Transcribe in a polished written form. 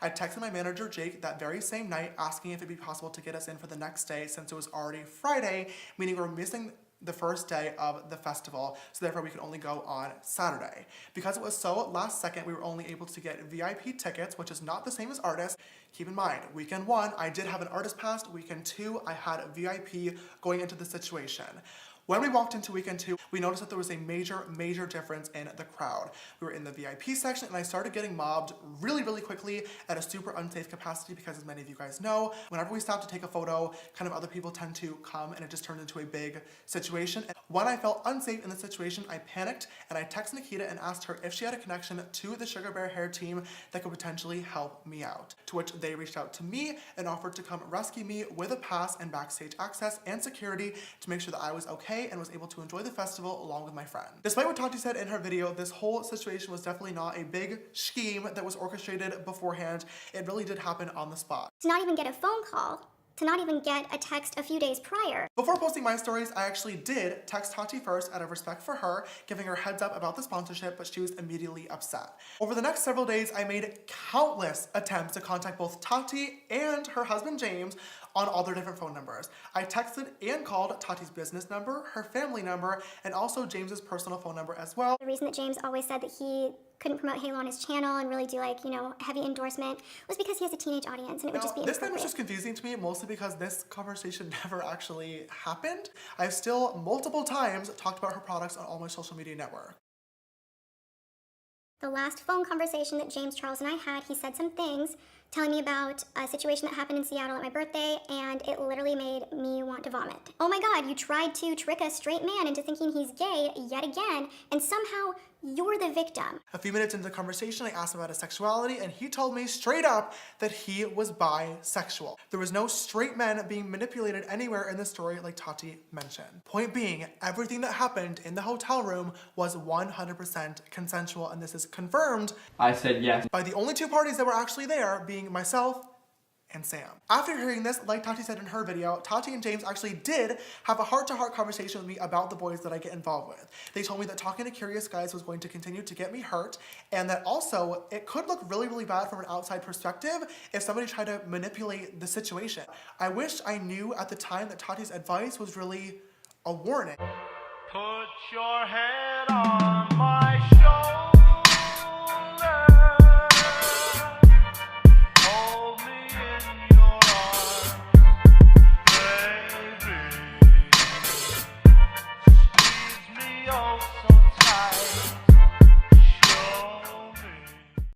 I texted my manager Jake that very same night asking if it'd be possible to get us in for the next day since it was already Friday, meaning we were missing the first day of the festival, so therefore we could only go on Saturday. Because it was so last second, we were only able to get VIP tickets, which is not the same as artists. Keep in mind, weekend 1, I did have an artist pass. Weekend 2, I had a VIP going into the situation. When we walked into weekend 2, we noticed that there was a major difference in the crowd. We were in the VIP section and I started getting mobbed really quickly at a super unsafe capacity because, as many of you guys know, whenever we stop to take a photo, kind of other people tend to come and it just turned into a big situation. And when I felt unsafe in the situation, I panicked and I texted Nikita and asked her if she had a connection to the Sugar Bear hair team that could potentially help me out. To which they reached out to me and offered to come rescue me with a pass and backstage access and security to make sure that I was okay and was able to enjoy the festival along with my friend. Despite what Tati said in her video, this whole situation was definitely not a big scheme that was orchestrated beforehand. It really did happen on the spot. To not even get a phone call, to not even get a text a few days prior. Before posting my stories, I actually did text Tati first out of respect for her, giving her heads up about the sponsorship, but she was immediately upset. Over the next several days, I made countless attempts to contact both Tati and her husband James on all their different phone numbers. I texted and called Tati's business number, her family number, and also James's personal phone number as well. The reason that James always said that he couldn't promote Halo on his channel and really do, like, you know, heavy endorsement was because he has a teenage audience and it would just be this thing was inappropriate. just confusing to me, mostly because this conversation never actually happened. I've still multiple times talked about her products on all my social media networks. The last phone conversation that James Charles and I had, he said some things telling me about a situation that happened in Seattle at my birthday, and it literally made me want to vomit. Oh my God, you tried to trick a straight man into thinking he's gay yet again, and somehow you're the victim. A few minutes into the conversation, I asked him about his sexuality, and he told me straight up that he was bisexual. There was no straight men being manipulated anywhere in the story like Tati mentioned. Point being, everything that happened in the hotel room was 100% consensual, and this is confirmed, I said yes, by the only two parties that were actually there, being myself and Sam. After hearing this, like Tati said in her video, Tati and James actually did have a heart-to-heart conversation with me about the boys that I get involved with. They told me that talking to curious guys was going to continue to get me hurt, and that also it could look really bad from an outside perspective if somebody tried to manipulate the situation. I wish I knew at the time that Tati's advice was really a warning. Put your head on